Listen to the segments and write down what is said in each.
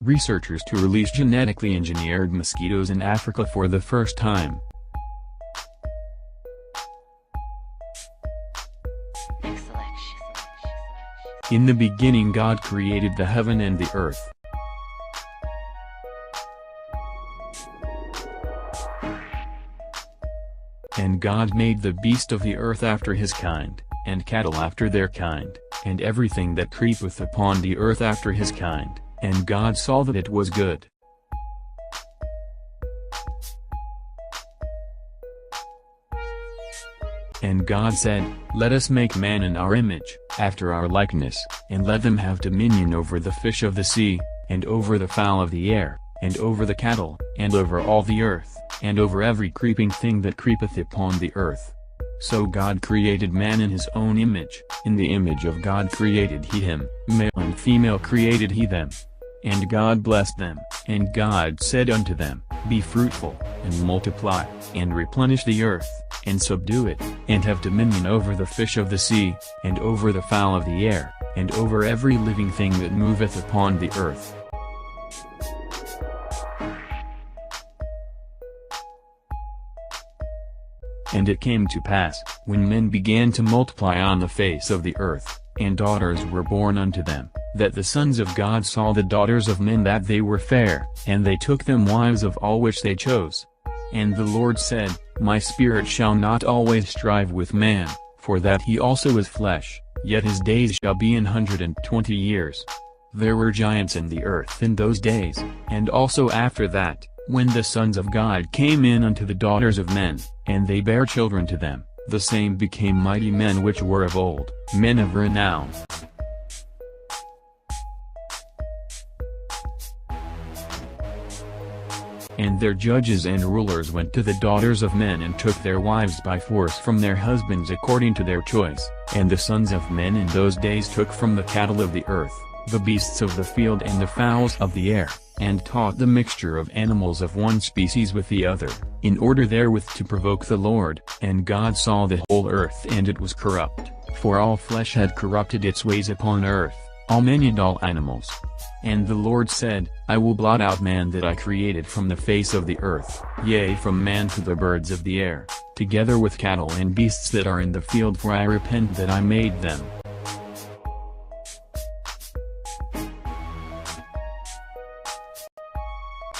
researchers to release genetically engineered mosquitoes in Africa for the first time. In the beginning God created the heaven and the earth. And God made the beast of the earth after his kind, and cattle after their kind, and everything that creepeth upon the earth after his kind, and God saw that it was good. And God said, Let us make man in our image, after our likeness, and let them have dominion over the fish of the sea, and over the fowl of the air, and over the cattle, and over all the earth, and over every creeping thing that creepeth upon the earth. So God created man in his own image, in the image of God created he him, male and female created he them. And God blessed them, and God said unto them, Be fruitful, and multiply, and replenish the earth, and subdue it, and have dominion over the fish of the sea, and over the fowl of the air, and over every living thing that moveth upon the earth. And it came to pass, when men began to multiply on the face of the earth, and daughters were born unto them, that the sons of God saw the daughters of men that they were fair, and they took them wives of all which they chose. And the Lord said, My spirit shall not always strive with man, for that he also is flesh, yet his days shall be 120 years. There were giants in the earth in those days, and also after that, when the sons of God came in unto the daughters of men, and they bare children to them, the same became mighty men which were of old, men of renown. And their judges and rulers went to the daughters of men and took their wives by force from their husbands according to their choice, and the sons of men in those days took from the cattle of the earth, the beasts of the field and the fowls of the air, and taught the mixture of animals of one species with the other, in order therewith to provoke the Lord. And God saw the whole earth and it was corrupt, for all flesh had corrupted its ways upon earth, all men and all animals. And the Lord said, I will blot out man that I created from the face of the earth, yea from man to the birds of the air, together with cattle and beasts that are in the field, for I repent that I made them.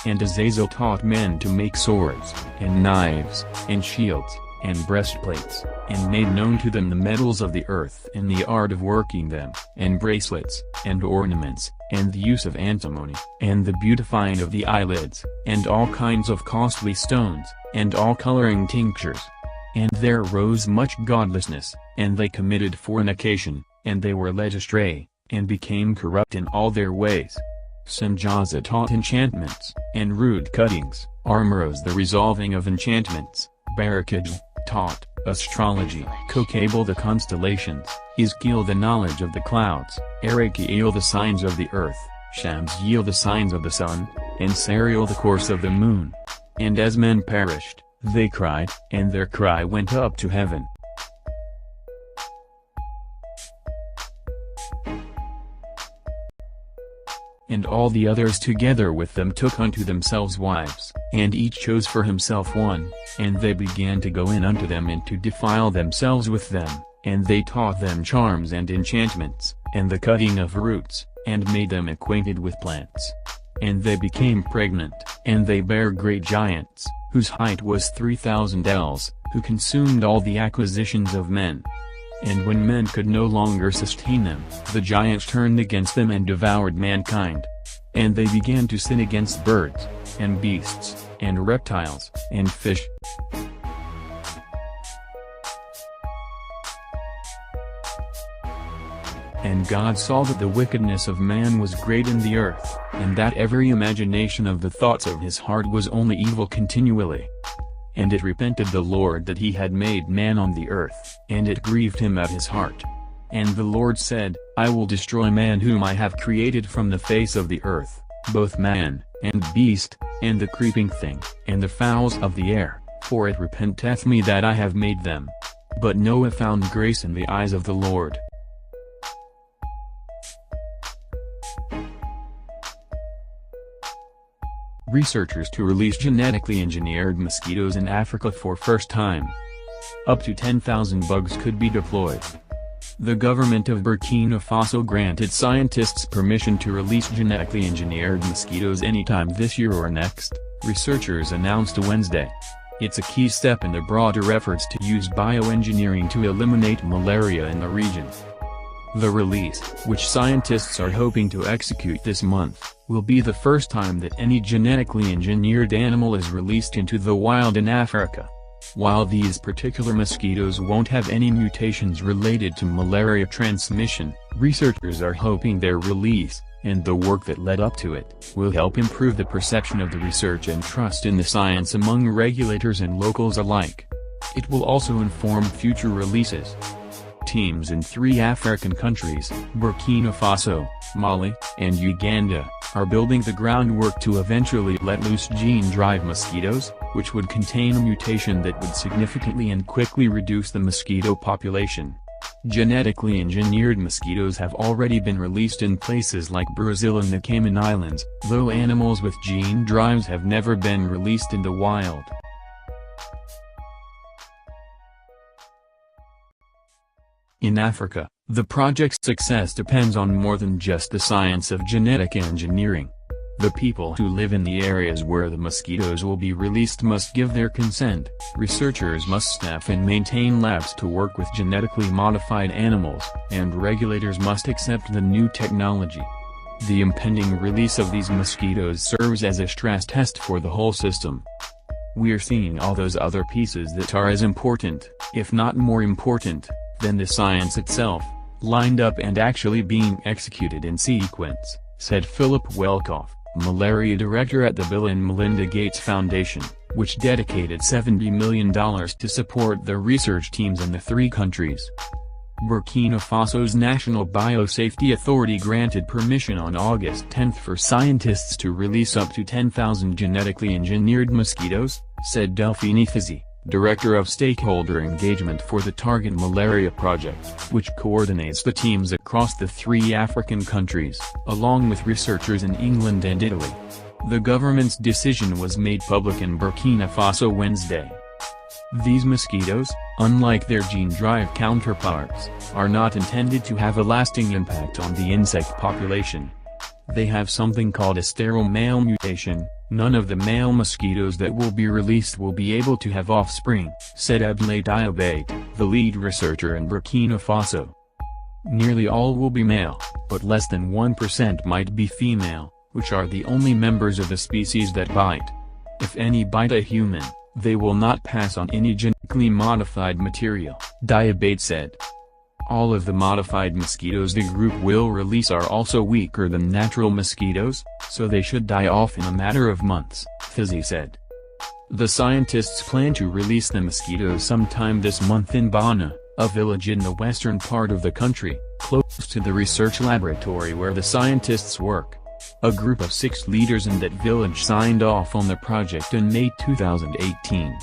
And Azazel taught men to make swords, and knives, and shields, and breastplates, and made known to them the metals of the earth and the art of working them, and bracelets, and ornaments, and the use of antimony, and the beautifying of the eyelids, and all kinds of costly stones, and all coloring tinctures. And there arose much godlessness, and they committed fornication, and they were led astray, and became corrupt in all their ways. Semjaza taught enchantments, and rude cuttings, Armoros the resolving of enchantments, Barakaj taught astrology, Kokabel the constellations, Izkiel the knowledge of the clouds, Arakiel the signs of the earth, Shamsgiel the signs of the sun, and Sariel the course of the moon. And as men perished, they cried, and their cry went up to heaven. And all the others together with them took unto themselves wives, and each chose for himself one, and they began to go in unto them and to defile themselves with them, and they taught them charms and enchantments, and the cutting of roots, and made them acquainted with plants. And they became pregnant, and they bare great giants, whose height was 3,000 ells, who consumed all the acquisitions of men. And when men could no longer sustain them, the giants turned against them and devoured mankind. And they began to sin against birds, and beasts, and reptiles, and fish. And God saw that the wickedness of man was great in the earth, and that every imagination of the thoughts of his heart was only evil continually. And it repented the Lord that he had made man on the earth, and it grieved him at his heart. And the Lord said, I will destroy man whom I have created from the face of the earth, both man, and beast, and the creeping thing, and the fowls of the air, for it repenteth me that I have made them. But Noah found grace in the eyes of the Lord. researchers to release genetically engineered mosquitoes in Africa for first time. Up to 10,000 bugs could be deployed. The government of Burkina Faso granted scientists permission to release genetically engineered mosquitoes anytime this year or next, researchers announced Wednesday. It's a key step in the broader efforts to use bioengineering to eliminate malaria in the region. The release, which scientists are hoping to execute this month, will be the first time that any genetically engineered animal is released into the wild in Africa. While these particular mosquitoes won't have any mutations related to malaria transmission, researchers are hoping their release, and the work that led up to it, will help improve the perception of the research and trust in the science among regulators and locals alike. It will also inform future releases. Teams in 3 African countries, Burkina Faso, Mali, and Uganda, are building the groundwork to eventually let loose gene-drive mosquitoes, which would contain a mutation that would significantly and quickly reduce the mosquito population. Genetically engineered mosquitoes have already been released in places like Brazil and the Cayman Islands, though animals with gene drives have never been released in the wild. In Africa, the project's success depends on more than just the science of genetic engineering. The people who live in the areas where the mosquitoes will be released must give their consent, researchers must staff and maintain labs to work with genetically modified animals, and regulators must accept the new technology. The impending release of these mosquitoes serves as a stress test for the whole system. We're seeing all those other pieces that are as important, if not more important, than the science itself, lined up and actually being executed in sequence, said Philip Welkoff, malaria director at the Bill and Melinda Gates Foundation, which dedicated $70 million to support the research teams in the 3 countries. Burkina Faso's National Biosafety Authority granted permission on August 10 for scientists to release up to 10,000 genetically engineered mosquitoes, said Delphine Fizzi, Director of Stakeholder Engagement for the Target Malaria Project, which coordinates the teams across the 3 African countries, along with researchers in England and Italy. The government's decision was made public in Burkina Faso Wednesday. These mosquitoes, unlike their gene-drive counterparts, are not intended to have a lasting impact on the insect population. They have something called a sterile male mutation. None of the male mosquitoes that will be released will be able to have offspring, said Abdoulaye Diabate, the lead researcher in Burkina Faso. Nearly all will be male, but less than 1% might be female, which are the only members of the species that bite. If any bite a human, they will not pass on any genetically modified material, Diabate said. All of the modified mosquitoes the group will release are also weaker than natural mosquitoes, so they should die off in a matter of months, Fizzi said. The scientists plan to release the mosquitoes sometime this month in Bana, a village in the western part of the country, close to the research laboratory where the scientists work. A group of 6 leaders in that village signed off on the project in May 2018.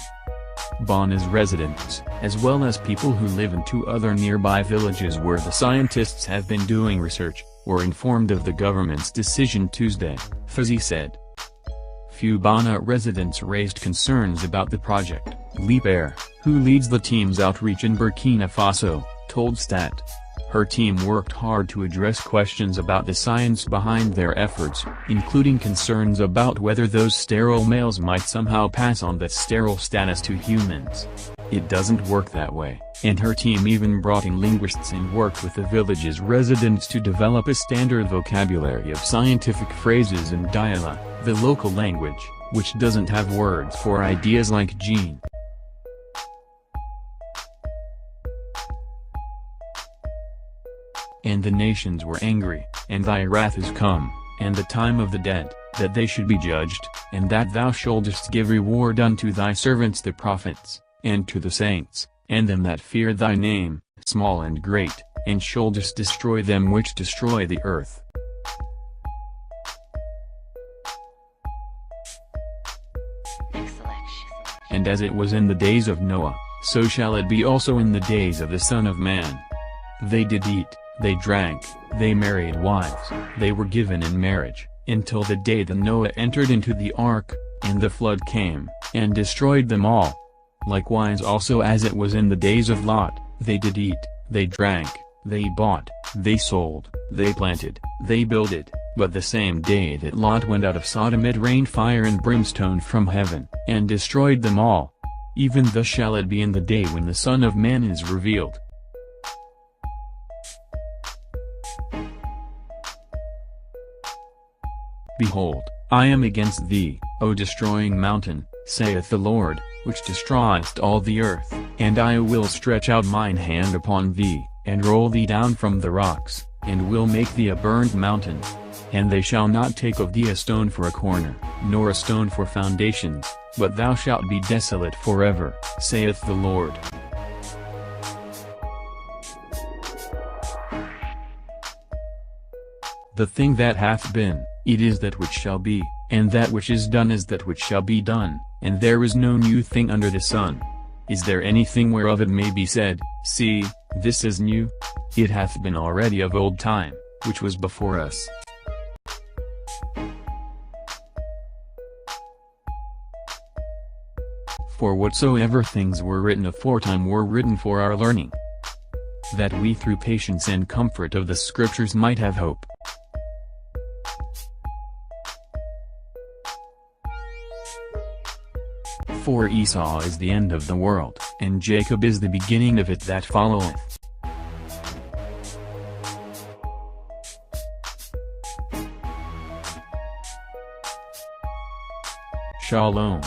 Bana's residents, as well as people who live in 2 other nearby villages where the scientists have been doing research, were informed of the government's decision Tuesday, Fizzi said. Few Bana residents raised concerns about the project, Leaper, who leads the team's outreach in Burkina Faso, told Stat. Her team worked hard to address questions about the science behind their efforts, including concerns about whether those sterile males might somehow pass on that sterile status to humans. It doesn't work that way, and her team even brought in linguists and worked with the village's residents to develop a standard vocabulary of scientific phrases and dialect, the local language, which doesn't have words for ideas like gene. And the nations were angry, and thy wrath is come, and the time of the dead, that they should be judged, and that thou shouldest give reward unto thy servants the prophets, and to the saints, and them that fear thy name, small and great, and shouldest destroy them which destroy the earth. And as it was in the days of Noah, so shall it be also in the days of the Son of Man. They did eat, they drank, they married wives, they were given in marriage, until the day that Noah entered into the ark, and the flood came, and destroyed them all. Likewise also as it was in the days of Lot, they did eat, they drank, they bought, they sold, they planted, they builded, but the same day that Lot went out of Sodom it rained fire and brimstone from heaven, and destroyed them all. Even thus shall it be in the day when the Son of Man is revealed. Behold, I am against thee, O destroying mountain, saith the Lord, which destroyest all the earth, and I will stretch out mine hand upon thee, and roll thee down from the rocks, and will make thee a burned mountain. And they shall not take of thee a stone for a corner, nor a stone for foundations, but thou shalt be desolate forever, saith the Lord. The thing that hath been, it is that which shall be, and that which is done is that which shall be done, and there is no new thing under the sun. Is there anything whereof it may be said, See, this is new? It hath been already of old time, which was before us. For whatsoever things were written aforetime were written for our learning, that we through patience and comfort of the Scriptures might have hope. For Esau is the end of the world, and Jacob is the beginning of it that followeth. Shalom.